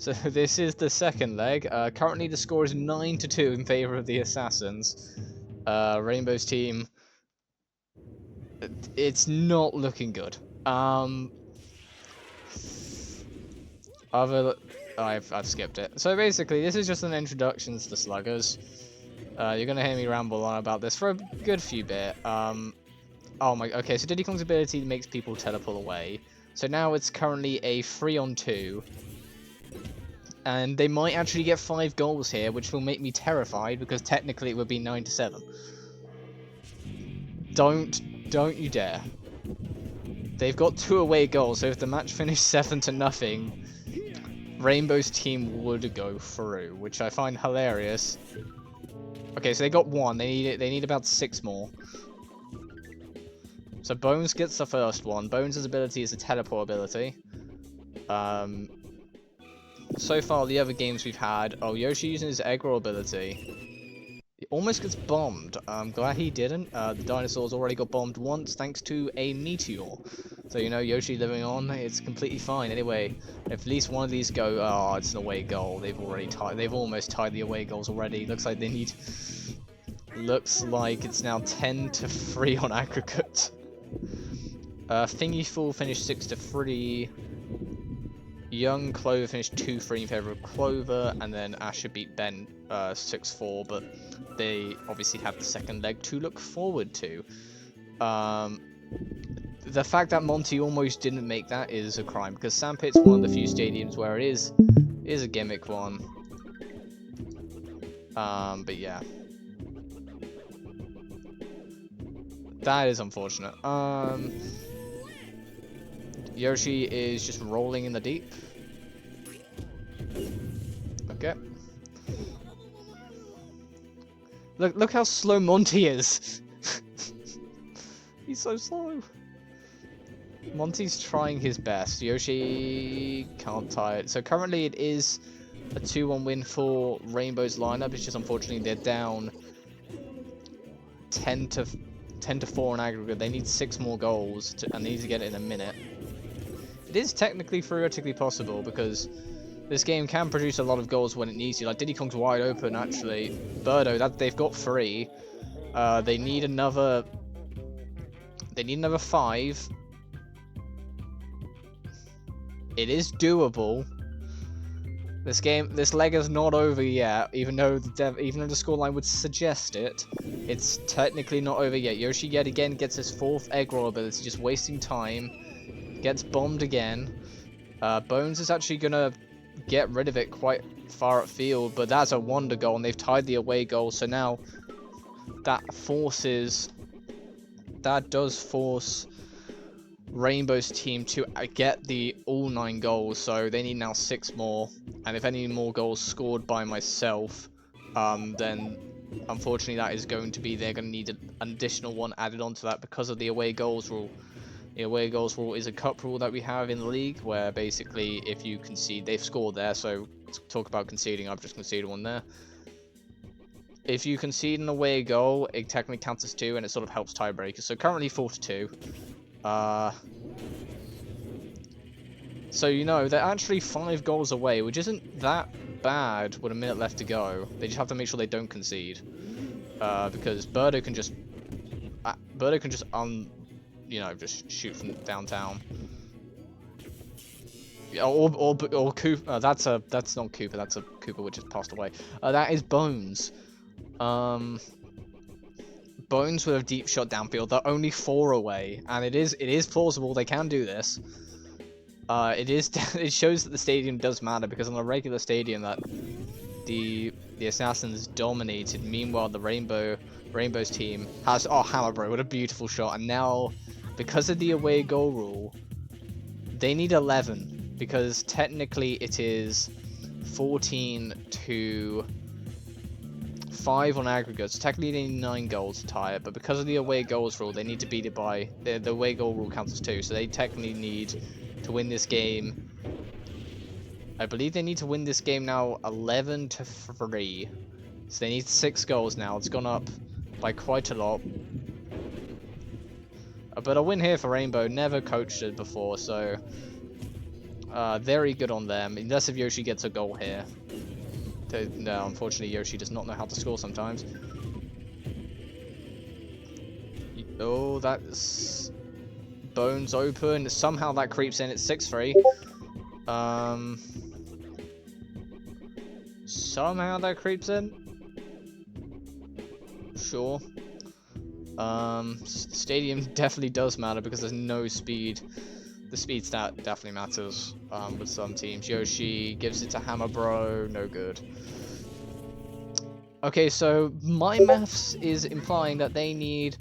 So this is the second leg. Currently the score is 9-2 in favor of the Assassins. Rainbow's team, it's not looking good. I've skipped it. So basically, this is just an introduction to the Sluggers. You're gonna hear me ramble on about this for a good few bit. Okay, so Diddy Kong's ability makes people teleport away. So now it's currently a 3-on-2. And they might actually get 5 goals here, which will make me terrified, because technically it would be 9-7. Don't you dare. They've got 2 away goals, so if the match finished 7-0, Rainbow's team would go through, which I find hilarious. Okay, so they got 1. They need about 6 more. So Bones gets the first one. Bones' ability is a teleport ability. So far, the other games we've had... Oh, Yoshi using his egg roll ability. He almost gets bombed. I'm glad he didn't. The dinosaurs already got bombed once thanks to a meteor. So, you know, Yoshi living on, it's completely fine. Anyway, if at least one of these go... Oh, it's an away goal. They've almost tied the away goals already. Looks like they need... Looks like it's now 10-3 on aggregate. Thingy Fool finished 6-3. Young Clover finished 2-3 in favor of Clover, and then Asher beat Ben 6-4, but they obviously have the second leg to look forward to. The fact that Monty almost didn't make that is a crime, because Sandpit's one of the few stadiums where it is a gimmick one. But yeah. That is unfortunate. Yoshi is just rolling in the deep. Okay. Look how slow Monty is. He's so slow. Monty's trying his best. Yoshi can't tie it. So currently it is a 2-1 win for Rainbow's lineup. It's just unfortunately they're down 10-4 in aggregate. They need 6 more goals and they need to get it in a minute. It is technically theoretically possible because this game can produce a lot of goals when it needs to. Like Diddy Kong's wide open actually. Birdo, they've got 3. They need another 5. It is doable. This leg is not over yet, even though the scoreline would suggest it. It's technically not over yet. Yoshi yet again gets his 4th egg roll ability, just wasting time. Gets bombed again. Bones is actually gonna get rid of it quite far upfield, but that's a wonder goal, and they've tied the away goal. So now that does force Rainbow's team to get the all 9 goals. So they need now 6 more, and if any more goals scored by myself, then unfortunately that is going to be they're going to need an additional one added onto that because of the away goals rule. The away goals rule is a cup rule that we have in the league, where basically if you concede, they've scored there, so let's talk about conceding. I've just conceded one there. If you concede an away goal, it technically counts as 2, and it sort of helps tiebreakers. So currently 4-2. So you know, they're actually 5 goals away, which isn't that bad with a minute left to go. They just have to make sure they don't concede. Because Birdo can just just shoot from downtown. Or Cooper. That's not Cooper. That's a Cooper which has passed away. That is Bones. Bones with a deep shot downfield. They're only 4 away, and it is plausible they can do this. It shows that the stadium does matter, because on a regular stadium that the Assassins dominated. Meanwhile, the Rainbow's team has Hammer Bro, what a beautiful shot. And now, because of the away goal rule, they need 11, because technically it is 14-5 on aggregate. So technically they need 9 goals to tie it, but because of the away goals rule, they need to beat it by the away goal rule counts as 2. So they technically need to win this game. I believe they need to win this game now 11-3. So they need 6 goals now. It's gone up by quite a lot. But a win here for Rainbow. Never coached it before, so Very good on them, unless if Yoshi gets a goal here. No, unfortunately Yoshi does not know how to score sometimes. Oh, that's... Bones open. Somehow that creeps in. It's 6-3. Somehow that creeps in. Sure. Stadium definitely does matter because there's no speed. The speed stat definitely matters with some teams. Yoshi gives it to Hammer Bro. No good. Okay, so my maths is implying that they need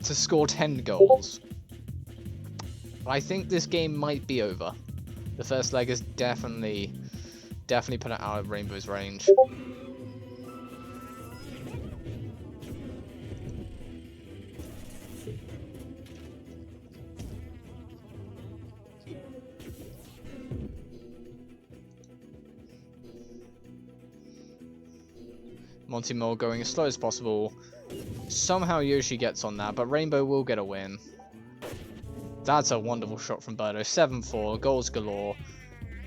to score 10 goals. I think this game might be over. The first leg is definitely put it out of Rainbow's range. Monty Mole going as slow as possible. Somehow Yoshi gets on that, but Rainbow will get a win. That's a wonderful shot from Birdo. 7-4, goals galore.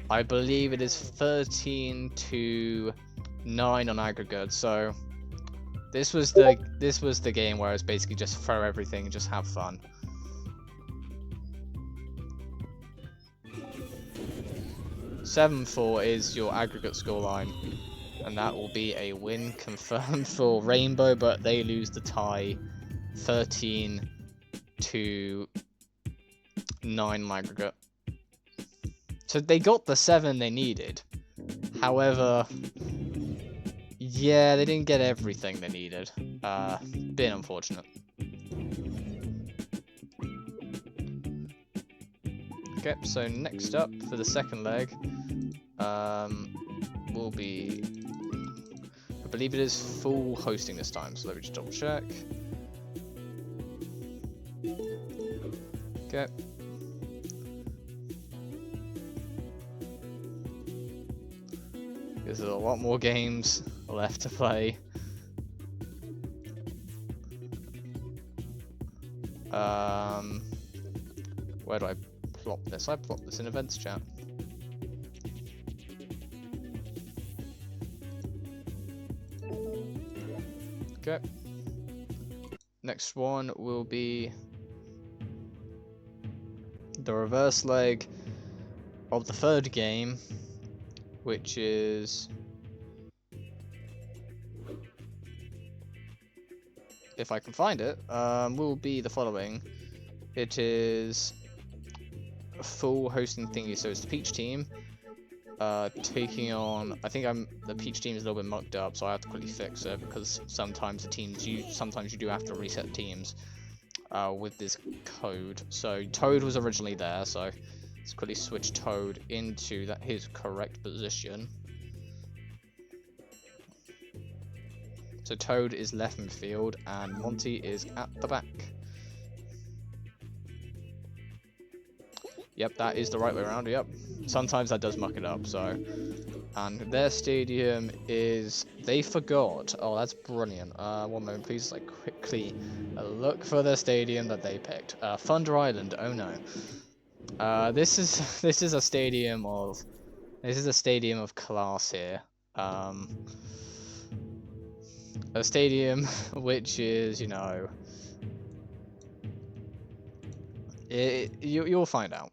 I believe it is 13-9 on aggregate. So this was the game where it's basically just throw everything and just have fun. (7-4) is your aggregate scoreline. And that will be a win confirmed for Rainbow, but they lose the tie 13-9 aggregate. So they got the 7 they needed. However, yeah, they didn't get everything they needed. Bit unfortunate. Okay, so next up for the second leg will be... I believe it is full hosting this time, so let me just double check. Okay. There's a lot more games left to play. Where do I plop this? I plop this in events chat. Okay. Next one will be the reverse leg of the third game, which is, if I can find it, will be the following. It is a full hosting thingy, so it's the Peach team taking on, I think the Peach team is a little bit mucked up, so I have to quickly fix it because sometimes sometimes you do have to reset teams with this code. So Toad was originally there, so let's quickly switch Toad into his correct position. So Toad is left midfield and Monty is at the back. Yep, that is the right way around, yep. Sometimes that does muck it up, so... And their stadium is... They forgot. Oh, that's brilliant. One moment, please. Like, quickly look for the stadium that they picked. Thunder Island. Oh no. This is a stadium of... This is a stadium of class here. A stadium which is, you know... You'll find out.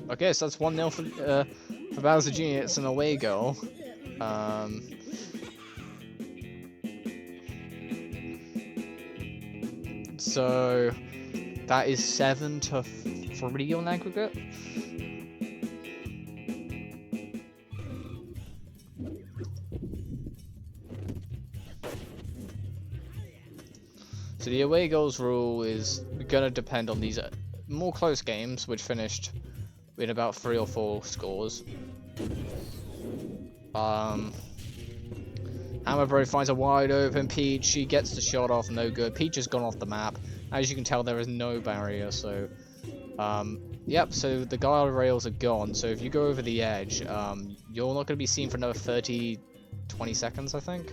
Okay, so that's 1-0 for Bowser Jr. It's an away goal. So that is 7-3 on aggregate. So the away goals rule is gonna depend on these more close games, which finished in about 3 or 4 scores. Hammerbro finds a wide open Peach. She gets the shot off, no good. Peach has gone off the map. As you can tell, there is no barrier, so... yep, so the guardrails are gone, so if you go over the edge, you're not going to be seen for another 20 seconds, I think.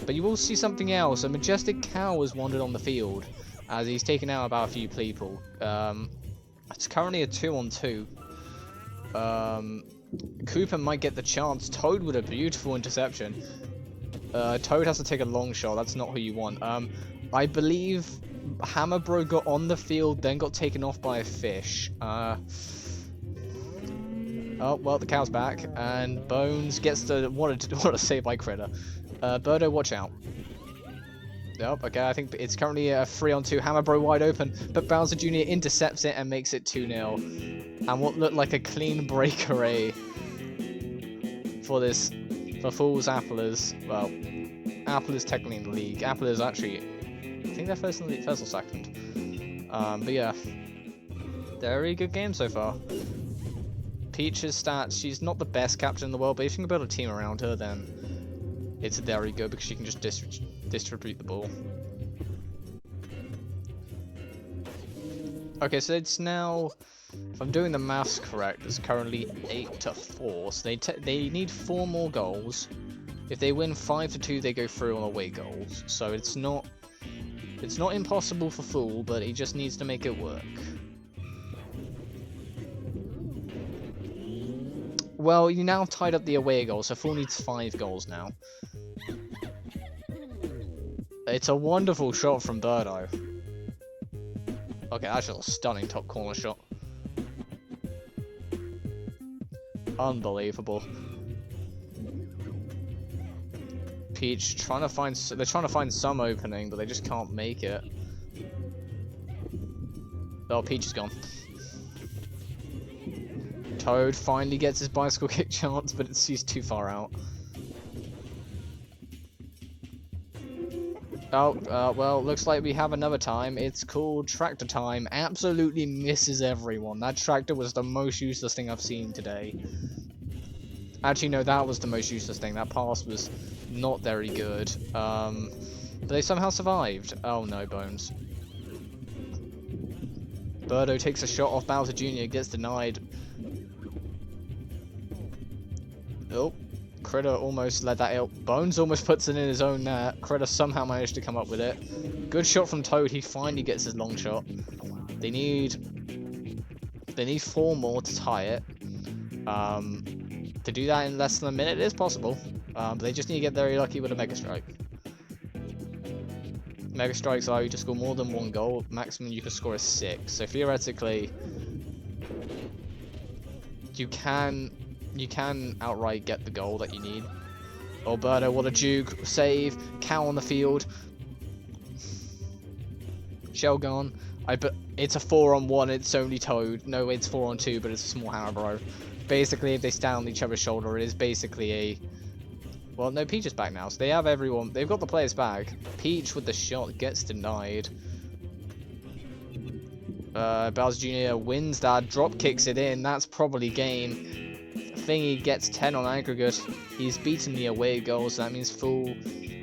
But you will see something else. A majestic cow has wandered on the field, as he's taken out about a few people. It's currently a 2-on-2. Cooper might get the chance. Toad with a beautiful interception. Toad has to take a long shot. That's not who you want. I believe Hammerbro got on the field, then got taken off by a fish. Oh, well, the cow's back, and Bones gets the... What a save by Critter. Birdo, watch out. Nope, okay, I think it's currently a 3-on-2. Hammerbro wide open, but Bowser Jr. intercepts it and makes it 2-0. And what looked like a clean breakaway for Fool's Applers. Well, Apple is technically in the league. Apple is actually, I think they're first or second. But yeah, very good game so far. Peach's stats, she's not the best captain in the world, but if you can build a team around her, then it's very good because she can just distribute the ball. Okay, so it's now, if I'm doing the maths correct, it's currently 8-4. So they need 4 more goals. If they win 5-2, they go through on away goals. So it's not impossible for Fool, but he just needs to make it work. Well, you now tied up the away goal, so Fool needs 5 goals now. It's a wonderful shot from Birdo. Okay, that's just a stunning top corner shot. Unbelievable. Peach they're trying to find some opening, but they just can't make it. Oh, Peach is gone. Toad finally gets his bicycle kick chance, but he's too far out. Oh, well, looks like we have another time. It's called Tractor Time. Absolutely misses everyone. That tractor was the most useless thing I've seen today. Actually, no, that was the most useless thing. That pass was not very good. But they somehow survived. Oh no, Bones. Birdo takes a shot off Bowser Jr., gets denied. Oh, Critter almost led that out. Bones almost puts it in his own net. Critter somehow managed to come up with it. Good shot from Toad. He finally gets his long shot. They need 4 more to tie it. To do that in less than a minute is possible. But they just need to get very lucky with a Mega Strike. Mega Strikes allow you to score more than 1 goal. Maximum you can score is 6. So theoretically, you can outright get the goal that you need. Alberto, what a juke. Save. Cow on the field. Shell gone. It's a 4-on-1. It's only Toad. No, it's 4-on-2, but it's a small Hammerbro. Basically, if they stand on each other's shoulder, it is basically a... Well, no, Peach is back now, so they have everyone. They've got the players back. Peach with the shot gets denied. Bowser Jr. wins that. Drop kicks it in. That's probably game. Thingy gets 10 on aggregate. He's beaten the away goals, so that means Fool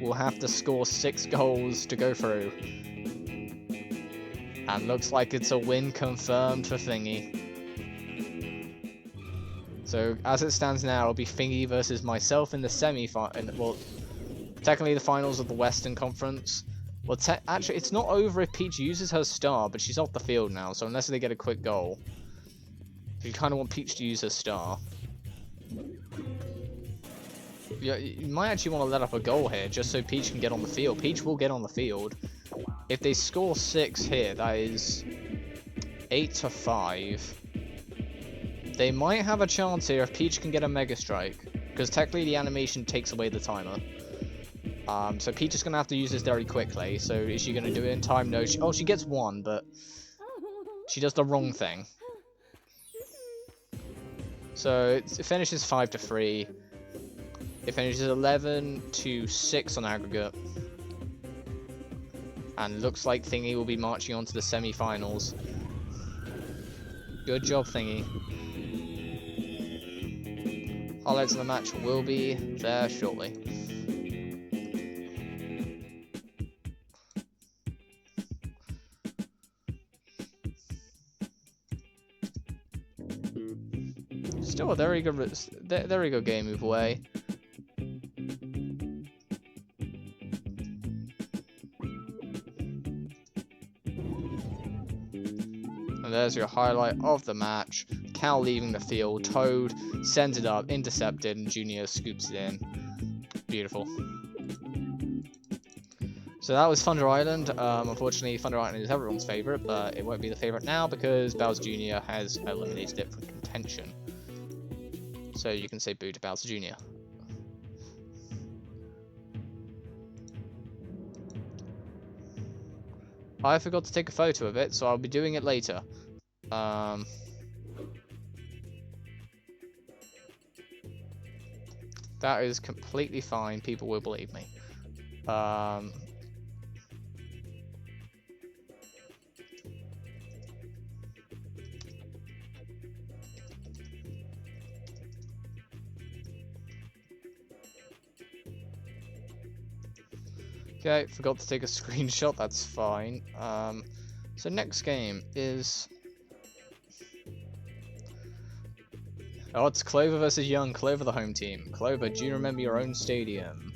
will have to score 6 goals to go through. And looks like it's a win confirmed for Thingy. So as it stands now, it'll be Thingy versus myself in the semi-final. Well, technically the finals of the Western Conference. Well, actually, it's not over if Peach uses her star, but she's off the field now, so unless they get a quick goal. You kind of want Peach to use her star. Yeah, you might actually want to let up a goal here, just so Peach can get on the field. Peach will get on the field. If they score 6 here, that is 8-5. They might have a chance here if Peach can get a Mega Strike, because technically the animation takes away the timer. So Peach is going to have to use this very quickly. So is she going to do it in time? No. She gets 1, but she does the wrong thing. So it finishes 5-3. It finishes 11-6 on aggregate. And looks like Thingy will be marching on to the semi-finals. Good job, Thingy. Highlights of the match will be there shortly. Still a very good, very good game move away. And there's your highlight of the match. Cal leaving the field, Toad sends it up, intercepted, and Junior scoops it in. Beautiful. So that was Thunder Island. Unfortunately, Thunder Island is everyone's favourite, but it won't be the favourite now because Bowser Jr. has eliminated it from contention. So you can say boo to Bowser Jr. I forgot to take a photo of it, so I'll be doing it later. That is completely fine. People will believe me. Okay, forgot to take a screenshot. That's fine. So next game is... Oh, it's Clover versus Young. Clover the home team. Clover, do you remember your own stadium?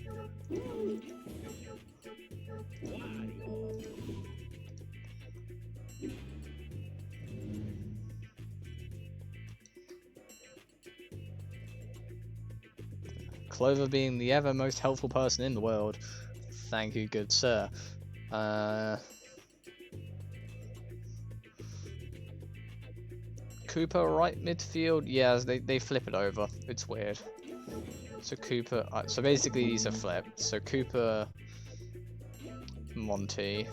Clover being the ever most helpful person in the world. Thank you, good sir. Cooper right midfield. Yeah, they flip it over. It's weird. So Cooper. So basically these are flipped. So Cooper, Monty,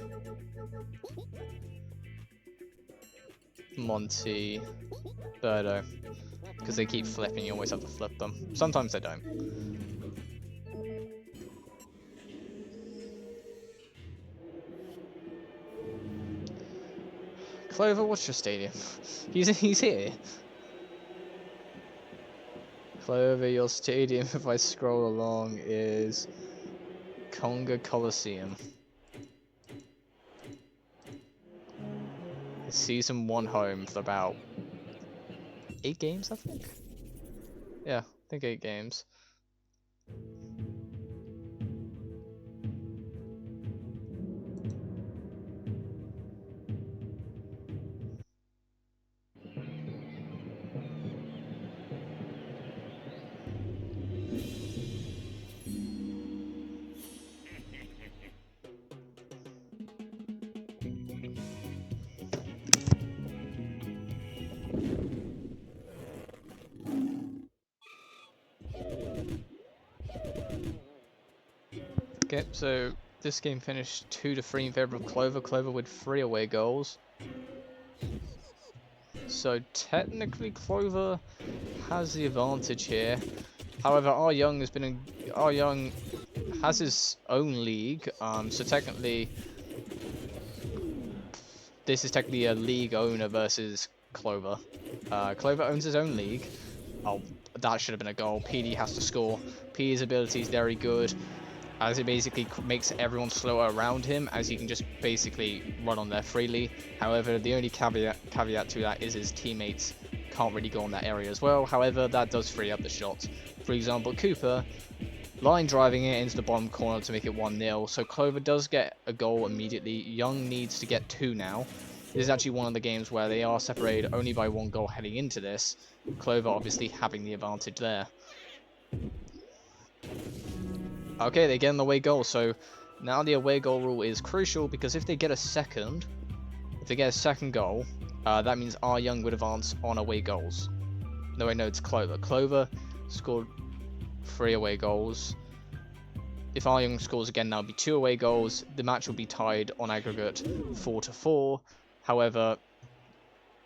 Birdo. Because they keep flipping, you always have to flip them. Sometimes they don't. Clover, what's your stadium? He's here. Clover, your stadium, if I scroll along, is Conga Coliseum. It's season 1 home for about 8 games, I think. Yeah, I think 8 games. Okay, so this game finished 2-3 in favor of Clover. Clover with 3 away goals. So technically Clover has the advantage here. However, ryoung has his own league. So technically, this is technically a league owner versus Clover. Clover owns his own league. Oh, that should have been a goal. PD has to score. PD's ability is very good, as it basically makes everyone slower around him, as he can just basically run on there freely. However, the only caveat to that is his teammates can't really go on that area as well. However, that does free up the shots. For example, Cooper line driving it into the bottom corner to make it 1-0. So Clover does get a goal immediately. Young needs to get 2 now. This is actually one of the games where they are separated only by 1 goal heading into this. Clover obviously having the advantage there. Okay, they get an away goal, so now the away goal rule is crucial, because if they get a second goal, that means ryoung would advance on away goals. No, wait, no, it's Clover. Clover scored 3 away goals. If ryoung scores again, now it'll be 2 away goals. The match will be tied on aggregate 4-4. However,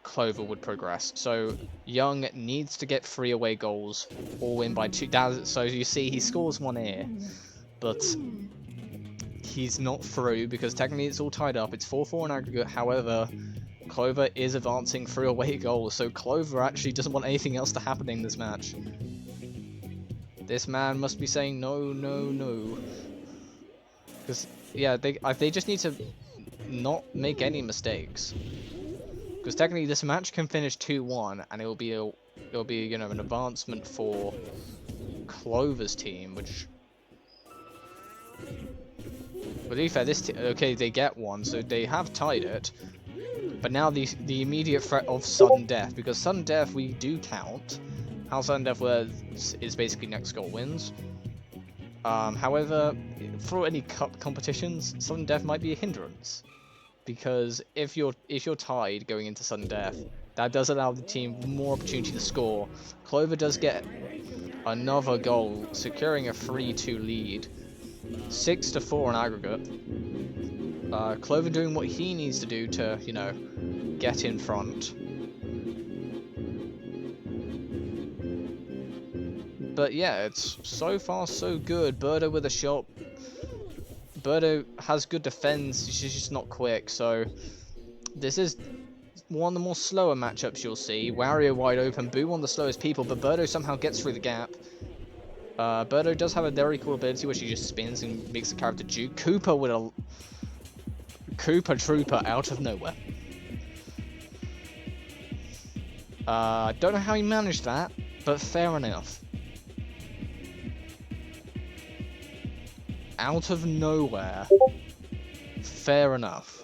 Clover would progress. So Young needs to get 3 away goals or win by 2. So you see, he scores 1 here, but he's not through because technically it's all tied up. It's 4-4 in aggregate. However, Clover is advancing 3 away goals, so Clover actually doesn't want anything else to happen in this match. This man must be saying no, no, no. Because, yeah, they just need to not make any mistakes. Because technically this match can finish 2-1 and it will be a it'll be, you know, an advancement for Clover's team, which... But to be fair, okay, they get one, so they have tied it. But now the immediate threat of sudden death, because sudden death we do count. How sudden death works is basically next goal wins. However, for any cup competitions, sudden death might be a hindrance, because if you're tied going into sudden death, that does allow the team more opportunity to score. Clover does get another goal, securing a 3-2 lead, 6-4 in aggregate. Clover doing what he needs to do to, you know, get in front. But yeah, it's so far so good. Birdo with a shot. Birdo has good defense, she's just not quick, so this is one of the more slower matchups you'll see. Wario wide open, Boo one of the slowest people, but Birdo somehow gets through the gap. Birdo does have a very cool ability where she just spins and makes the character juke. Koopa with a Koopa Trooper out of nowhere. Don't know how he managed that, but fair enough. Out of nowhere. Fair enough.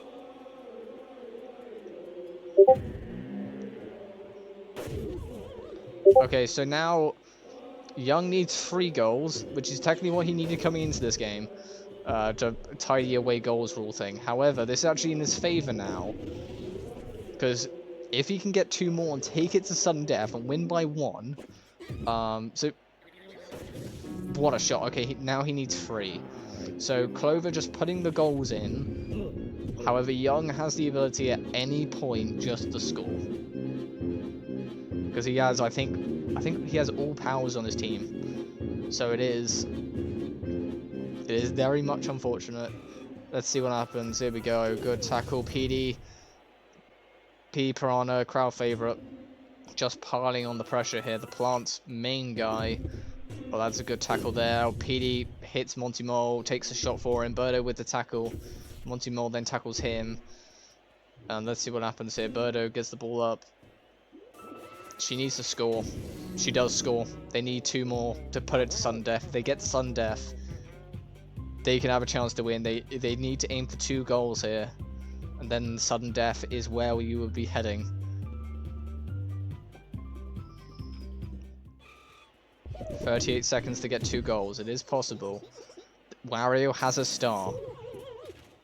Okay, so now Young needs 3 goals, which is technically what he needed coming into this game, to tie the away goals rule thing. However, this is actually in his favor now, because if he can get 2 more and take it to sudden death and win by 1, so what a shot. Okay, now he needs 3. So Clover just putting the goals in. However, Young has the ability at any point just to score, because he has, I think he has all powers on his team. So it is very much unfortunate. Let's see what happens. Here we go. Good tackle, PD. P Piranha, crowd favorite. Just piling on the pressure here. The Plant's main guy. Well, that's a good tackle there. PD hits Monty Mole, takes a shot for him. Birdo with the tackle. Monty Mole then tackles him. And let's see what happens here. Birdo gets the ball up. She needs to score. She does score. They need 2 more to put it to sudden death. If they get to sudden death, they can have a chance to win. They need to aim for 2 goals here. And then sudden death is where you would be heading. "38 seconds to get 2 goals. It is possible. Wario has a star.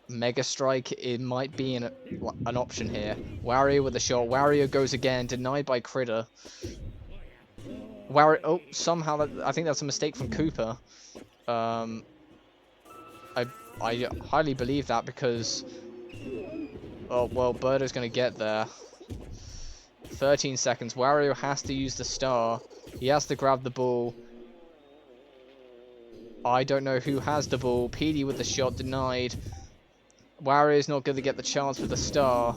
Mega Strike, it might be an option here. Wario with a shot. Wario goes again, denied by Critter. Wario, oh, somehow, I think that's a mistake from Koopa. I highly believe that, because, oh, well, Birdo's going to get there. 13 seconds. Wario has to use the star. He has to grab the ball. I don't know who has the ball. PD with the shot, denied. Wario's not going to get the chance with the star.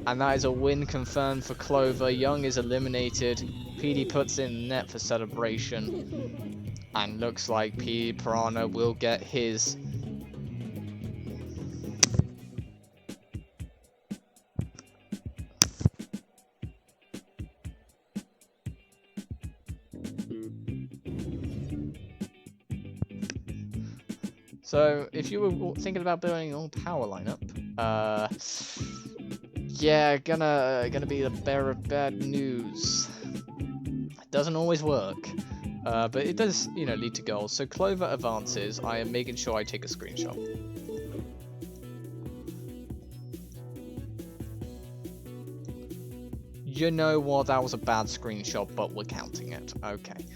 And that is a win confirmed for Clover. Young is eliminated. PD puts in net for celebration. And looks like PD Piranha will get his... So, if you were thinking about building an all-power lineup, yeah, gonna be the bearer of bad news. It doesn't always work, but it does, you know, lead to goals. So Clover advances. I am making sure I take a screenshot. You know what? That was a bad screenshot, but we're counting it. Okay.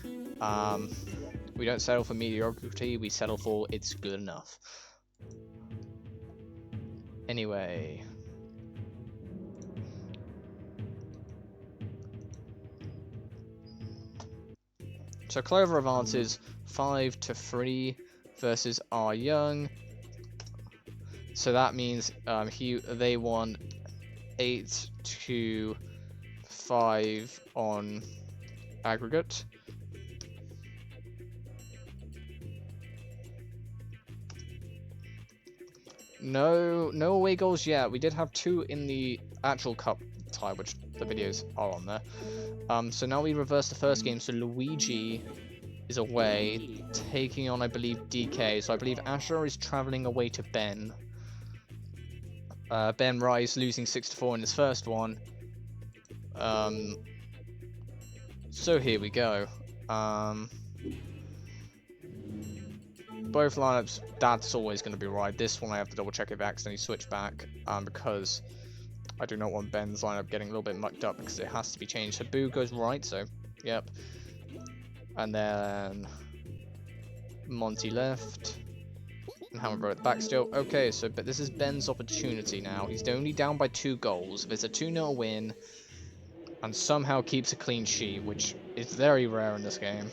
We don't settle for mediocrity, we settle for it's good enough. Anyway. So Clover advances 5-3 versus ryoung. So that means they won 8-5 on aggregate. No away goals yet. We did have 2 in the actual cup tie, which the videos are on there. So now we reverse the first game. So Luigi is away, taking on, I believe, DK. So I believe Asher is traveling away to Ben. Ben Rice losing 6-4 in his first one. So here we go. Both lineups, that's always going to be right. This one I have to double check if I accidentally switch back, because I do not want Ben's lineup getting a little bit mucked up because it has to be changed. So Boo goes right, so yep. And then Monty left. And Hammer at the back still. Okay, so but this is Ben's opportunity now. He's only down by 2 goals. If it's a 2-0 win, and somehow keeps a clean sheet, which is very rare in this game.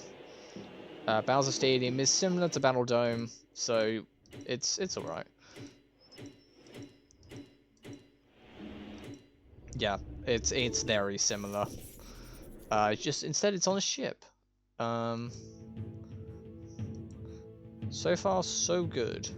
Bowser Stadium is similar to Battle Dome, so it's alright. Yeah, it's very similar. Just instead it's on a ship. So far so good.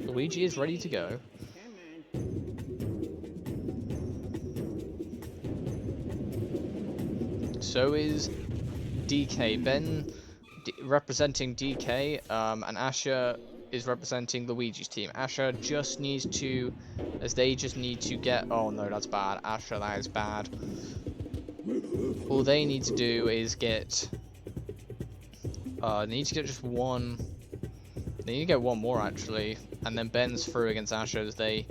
Luigi is ready to go. So is DK. Ben representing DK, and Asher is representing Luigi's team. Asher just needs to, as they just need to get, oh no, that's bad. Asher, that is bad. All they need to do is get, they need to get just one, they need to get one more actually, and then Ben's through against Asher as they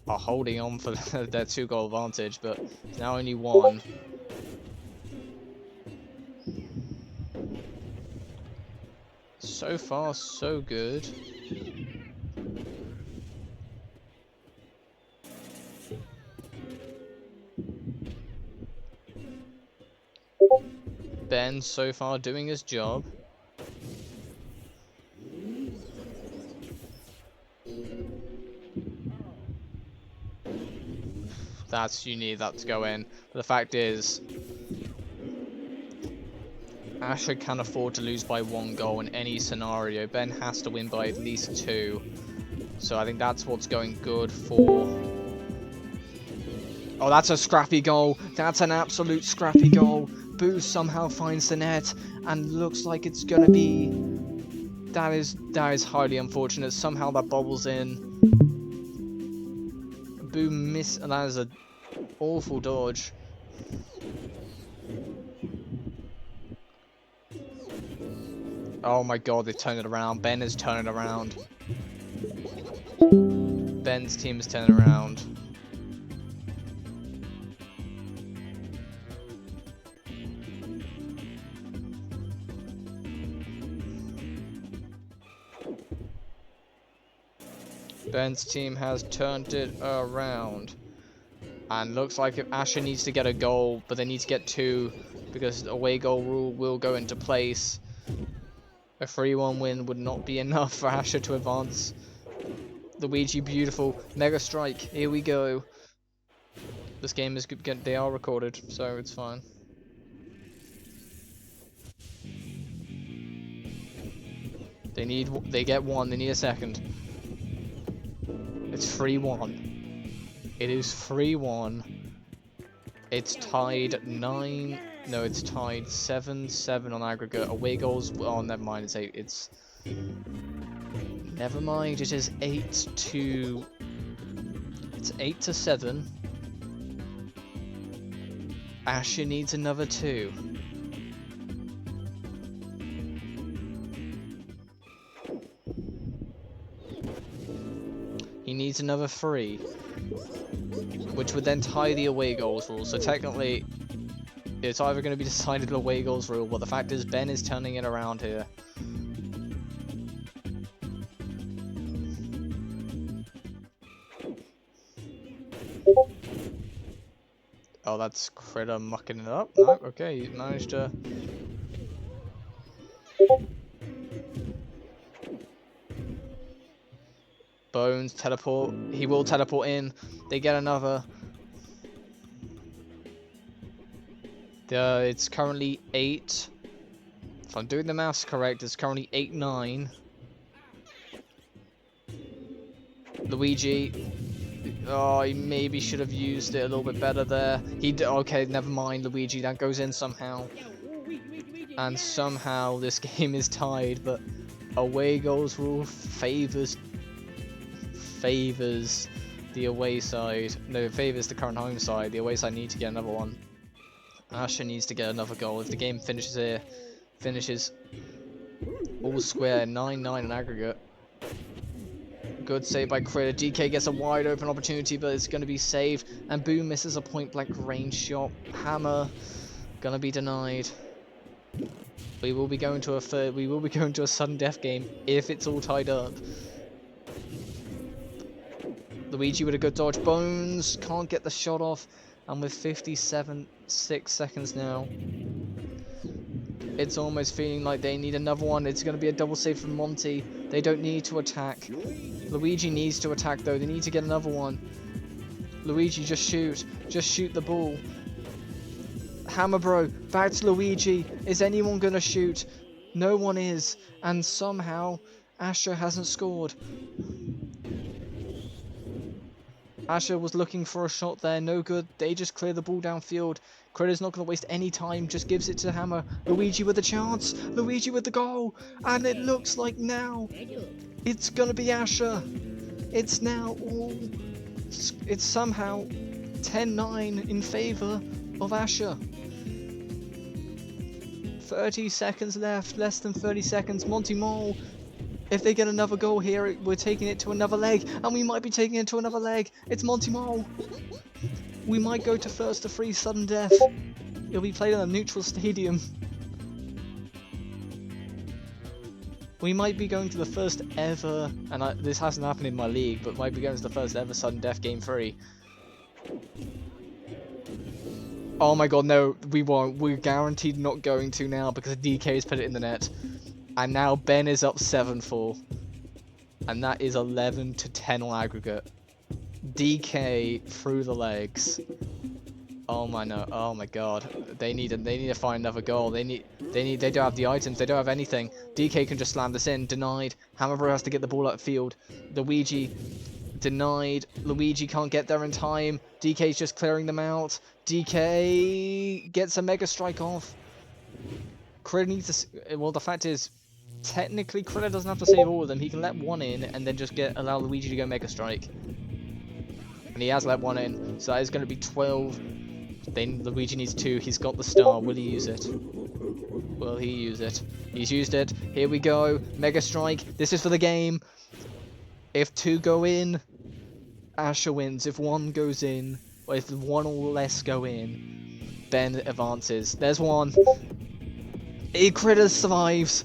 are holding on for their 2-goal advantage, but it's now only one. So far, so good. Ben, so far, doing his job. You need that to go in. But the fact is, Asher can afford to lose by 1 goal in any scenario. Ben has to win by at least 2. So I think that's what's going good for... Oh, that's a scrappy goal. That's an absolute scrappy goal. Boo somehow finds the net and looks like it's going to be... That is highly unfortunate. Somehow that bobbles in. Boo missed... That is an awful dodge. Oh my god, they turned it around. Ben is turning it around. Ben's team is turning around. Ben's team has turned it around. And looks like if Asher needs to get a goal, but they need to get 2 because the away goal rule will go into place. A 3-1 win would not be enough for Asher to advance. Luigi, beautiful. Mega Strike, here we go. This game is good. They are recorded, so it's fine. They get 1, they need a second. It's 3-1. It is 3-1. It's tied 9. No, it's tied 7-7 on aggregate. Away goals. Oh, never mind. It's 8. It's. Never mind. It is 8-2. It's 8-7. Asher needs another 2. He needs another 3, which would then tie the away goals rule. So technically, it's either going to be decided away goals rule, but the fact is Ben is turning it around here. Oh, that's Critter mucking it up. No, okay, he managed to... Bones, teleport. He will teleport in. They get another. It's currently 8 If I'm doing the maths correct, it's currently 8-9. Luigi. Oh, he maybe should have used it a little bit better there. Okay, never mind, Luigi. That goes in somehow. And somehow this game is tied, but away goals rule favors the away side. No, it favors the current home side. The away side need to get another one. Asher needs to get another goal. If the game finishes here, finishes all square, 9-9 in aggregate. Good save by Critter. DK gets a wide open opportunity, but it's going to be saved. And Boom misses a point blank range shot. Hammer gonna be denied. We will be going to a sudden death game if it's all tied up. Luigi with a good dodge. Bones can't get the shot off, and with 6 seconds now, it's almost feeling like they need another one. It's going to be a double save from Monty. They don't need to attack. Luigi needs to attack though. They need to get another one. Luigi, just shoot the ball. Hammer Bro, back to Luigi. Is anyone going to shoot? No one is, and somehow Asher hasn't scored. Asher was looking for a shot there, no good. They just clear the ball downfield. Critter's not going to waste any time, just gives it to Hammer. Luigi with a chance, Luigi with the goal, and it looks like now it's going to be Asher. It's now it's somehow 10-9 in favour of Asher. 30 seconds left, less than 30 seconds. Monty Mole, if they get another goal here, we're taking it to another leg, and we might be taking it to another leg. It's Monty Mole. We might go to first to free sudden death. It'll be played in a neutral stadium. We might be going to the first ever, and this hasn't happened in my league, but might be going to the first ever sudden death game 3. Oh my god, no, we won't. We're guaranteed not going to now because DK has put it in the net. And now Ben is up 7-4. And that is 11-10 on aggregate. DK through the legs. Oh my no! Oh my god! They need to find another goal. They don't have the items. They don't have anything. DK can just slam this in. Denied. Hammerbro has to get the ball upfield. Luigi denied. Luigi can't get there in time. DK's just clearing them out. DK gets a mega strike off. Critter needs to. Well, the fact is, technically, Critter doesn't have to save all of them. He can let one in and then just allow Luigi to go mega strike. And he has let one in, so that is going to be 12. Then Luigi needs 2. He's got the star. Will he use it? Will he use it? He's used it. Here we go. Mega strike. This is for the game. If 2 go in, Asher wins. If 1 goes in, or if 1 or less go in, Ben advances. There's 1. Critter survives.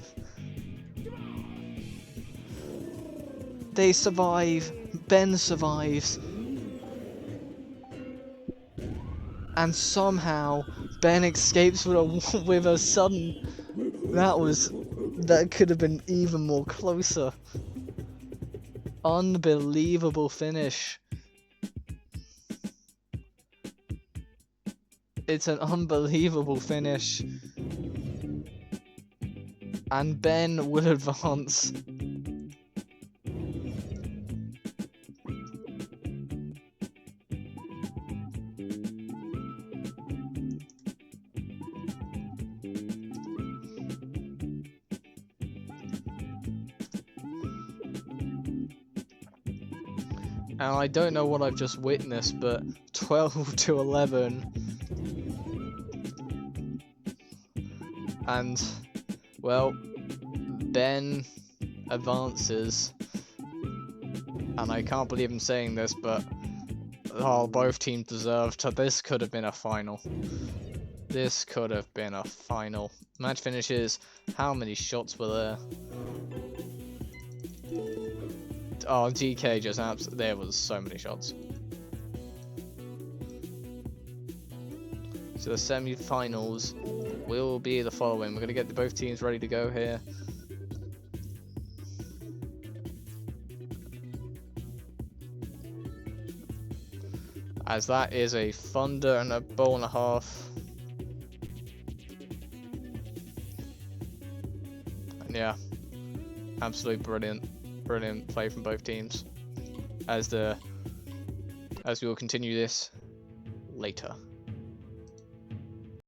They survive. Ben survives. And somehow Ben escapes with a sudden. That could have been even more closer. Unbelievable finish. It's an unbelievable finish. And Ben will advance. And I don't know what I've just witnessed, but 12-11. And, well, Ben advances. And I can't believe I'm saying this, but both teams deserved. This could have been a final. This could have been a final. Match finishes. How many shots were there? Oh, DK just there was so many shots. So the semi-finals will be the following. We're going to get both teams ready to go here. As that is a Thunder and a ball and a half. Yeah, absolutely brilliant play from both teams. As we will continue this later.